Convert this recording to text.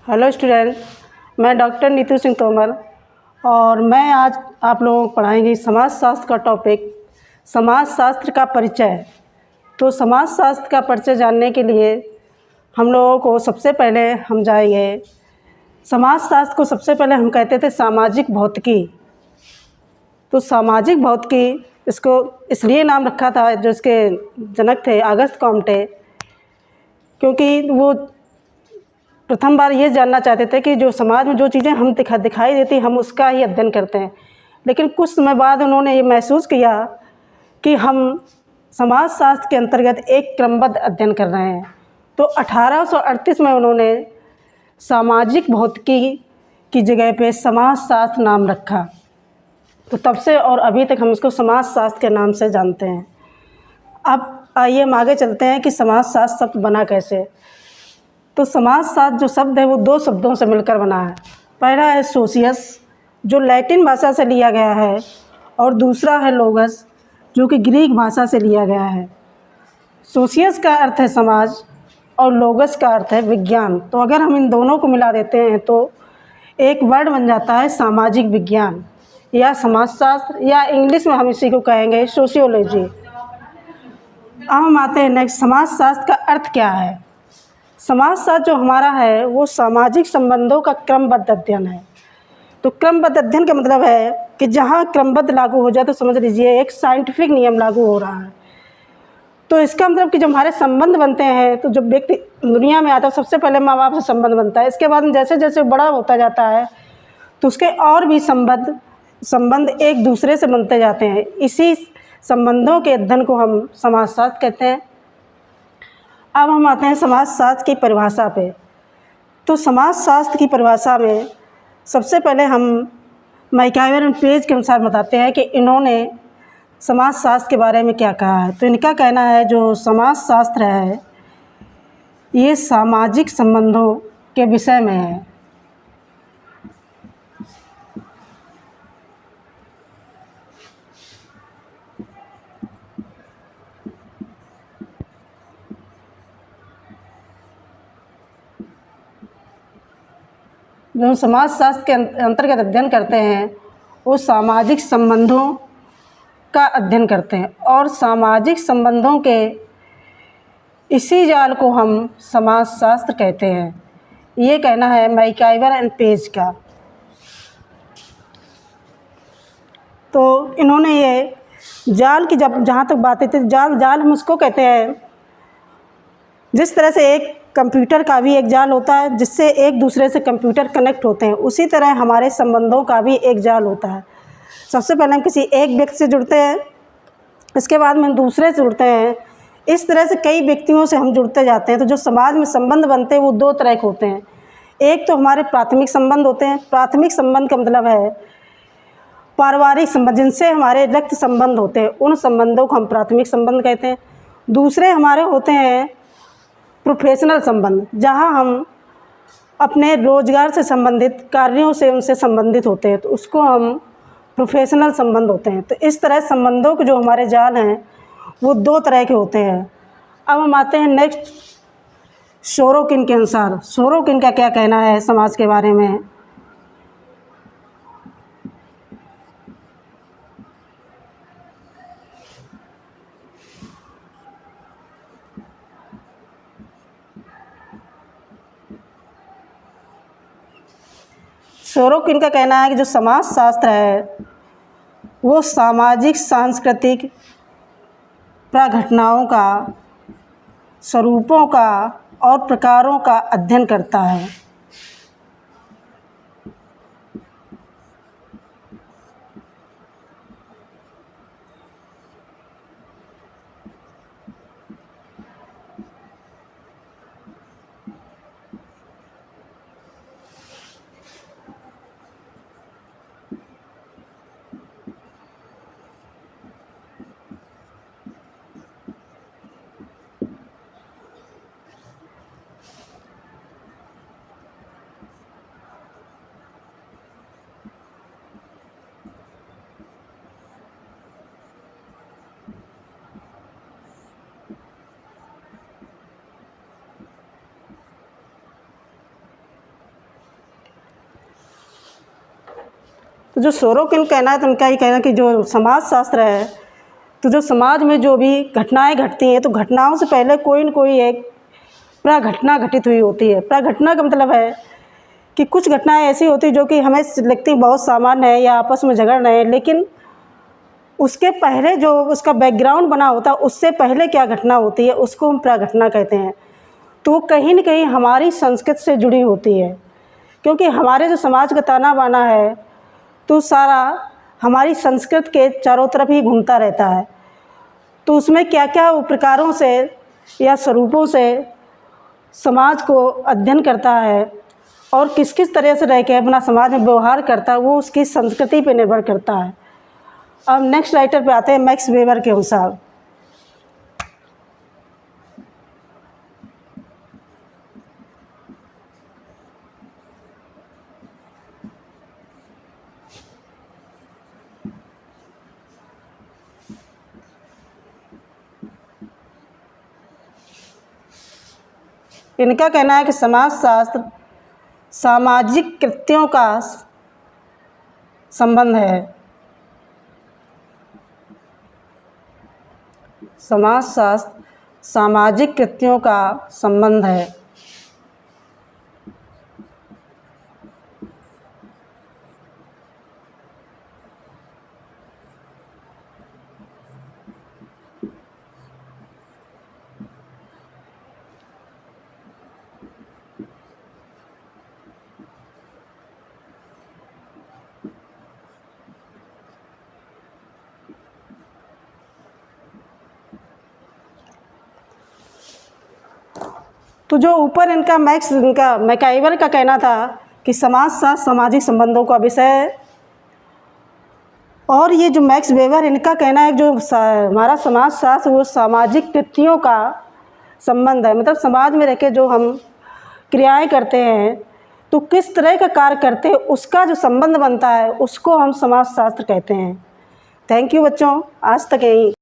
Hello student, मैं doctor Neetu Singh Tomar और मैं आज आप लोगों को पढ़ाएंगी समाज शास्त्र का टॉपिक समाज शास्त्र का परिचय। तो समाज शास्त्र का परिचय जानने के लिए हम लोगों को सबसे पहले हम जाएंगे समाज शास्त्र को। सबसे पहले हम कहते थे सामाजिक भौतिकी। तो सामाजिक भौतिकी इसको इसलिए नाम रखा था, जो इसके जनक थे अगस्त कॉम्टे, क्योंकि वो प्रथम बार ये जानना चाहते थे कि जो समाज में जो चीज़ें हम दिखाई देती हम उसका ही अध्ययन करते हैं। लेकिन कुछ समय बाद उन्होंने ये महसूस किया कि हम समाज शास्त्र के अंतर्गत एक क्रमबद्ध अध्ययन कर रहे हैं। तो 1838 में उन्होंने सामाजिक भौतिकी की जगह पे समाज शास्त्र नाम रखा। तो तब से और अभी तक हम इसको समाज शास्त्र के नाम से जानते हैं। अब आइए हम आगे चलते हैं कि समाज शास्त्र शब्द बना कैसे। तो समाज शास्त्र जो शब्द है वो दो शब्दों से मिलकर बना है। पहला है सोशियस, जो लैटिन भाषा से लिया गया है, और दूसरा है लोगस, जो कि ग्रीक भाषा से लिया गया है। सोशियस का अर्थ है समाज और लोगस का अर्थ है विज्ञान। तो अगर हम इन दोनों को मिला देते हैं तो एक वर्ड बन जाता है सामाजिक विज्ञान या समाजशास्त्र, या इंग्लिश में हम इसी को कहेंगे सोशियोलॉजी। अब हम आते हैं नेक्स्ट, समाजशास्त्र का अर्थ क्या है। समाजशास्त्र जो हमारा है वो सामाजिक संबंधों का क्रमबद्ध अध्ययन है। तो क्रमबद्ध अध्ययन का मतलब है कि जहाँ क्रमबद्ध लागू हो जाए तो समझ लीजिए एक साइंटिफिक नियम लागू हो रहा है। तो इसका मतलब कि जब हमारे संबंध बनते हैं, तो जब व्यक्ति दुनिया में आता है सबसे पहले माँ बाप से संबंध बनता है। इसके बाद में जैसे जैसे बड़ा होता जाता है तो उसके और भी संबंध एक दूसरे से बनते जाते हैं। इसी संबंधों के अध्ययन को हम समाजशास्त्र कहते हैं। अब हम आते हैं समाजशास्त्र की परिभाषा पे। तो समाजशास्त्र की परिभाषा में सबसे पहले हम मैकाइवर एंड पेज के अनुसार बताते हैं कि इन्होंने समाजशास्त्र के बारे में क्या कहा है। तो इनका कहना है जो समाजशास्त्र है ये सामाजिक संबंधों के विषय में है। जो हम समाजशास्त्र के अंतर्गत अध्ययन करते हैं वो सामाजिक संबंधों का अध्ययन करते हैं, और सामाजिक संबंधों के इसी जाल को हम समाजशास्त्र कहते हैं। ये कहना है मैकाइवर एंड पेज का। तो इन्होंने ये जाल की जहाँ तक बातें थी, जाल हम उसको कहते हैं जिस तरह से एक कंप्यूटर का भी एक जाल होता है जिससे एक दूसरे से कंप्यूटर कनेक्ट होते हैं, उसी तरह हमारे संबंधों का भी एक जाल होता है। सबसे पहले हम किसी एक व्यक्ति से जुड़ते हैं, इसके बाद में हम दूसरे से जुड़ते हैं, इस तरह से कई व्यक्तियों से हम जुड़ते जाते हैं। तो जो समाज में संबंध बनते हैं वो दो तरह के होते हैं। एक तो हमारे प्राथमिक संबंध होते हैं। प्राथमिक संबंध का मतलब है पारिवारिक संबंध, जिनसे हमारे रक्त संबंध होते हैं, उन संबंधों को हम प्राथमिक संबंध कहते हैं। दूसरे हमारे होते हैं प्रोफेशनल संबंध, जहाँ हम अपने रोजगार से संबंधित कार्यों से उनसे संबंधित होते हैं, तो उसको हम प्रोफेशनल संबंध होते हैं। तो इस तरह संबंधों के जो हमारे जाल हैं वो दो तरह के होते हैं। अब हम आते हैं नेक्स्ट सोरोकिन के अनुसार। सोरोकिन का क्या कहना है समाज के बारे में। सोरोकिन का कहना है कि जो समाजशास्त्र है वो सामाजिक सांस्कृतिक प्रघटनाओं का, स्वरूपों का और प्रकारों का अध्ययन करता है। तो जो सोरोकिन कहना है तो उनका ही कहना कि जो समाज शास्त्र है, तो जो समाज में जो भी घटनाएं घटती हैं तो घटनाओं से पहले कोई न कोई एक प्राघटना घटित हुई होती है। प्राघटना का मतलब है कि कुछ घटनाएं ऐसी होती हैं जो कि हमें लगती बहुत सामान्य है या आपस में झगड़ रहे हैं, लेकिन उसके पहले जो उसका बैकग्राउंड बना होता है, उससे पहले क्या घटना होती है, उसको हम प्राघटना कहते हैं। तो वो कहीं न कहीं हमारी संस्कृति से जुड़ी होती है, क्योंकि हमारे जो समाज का ताना बाना है तो सारा हमारी संस्कृति के चारों तरफ ही घूमता रहता है। तो उसमें क्या क्या वो प्रकारों से या स्वरूपों से समाज को अध्ययन करता है और किस किस तरह से रह के अपना समाज में व्यवहार करता है, वो उसकी संस्कृति पे निर्भर करता है। अब नेक्स्ट राइटर पे आते हैं मैक्स वेबर के अनुसार। इनका कहना है कि समाजशास्त्र सामाजिक कृत्यों का संबंध है। समाजशास्त्र सामाजिक कृत्यों का संबंध है। तो जो ऊपर इनका मैकाइवर का कहना था कि समाजशास्त्र सामाजिक संबंधों का विषय है, और ये जो मैक्स वेबर इनका कहना है जो हमारा समाजशास्त्र वो सामाजिक कृत्यों का संबंध है। मतलब समाज में रह के जो हम क्रियाएं करते हैं तो किस तरह का कार्य करते हैं उसका जो संबंध बनता है उसको हम समाजशास्त्र कहते हैं। थैंक यू बच्चों, आज तक यही।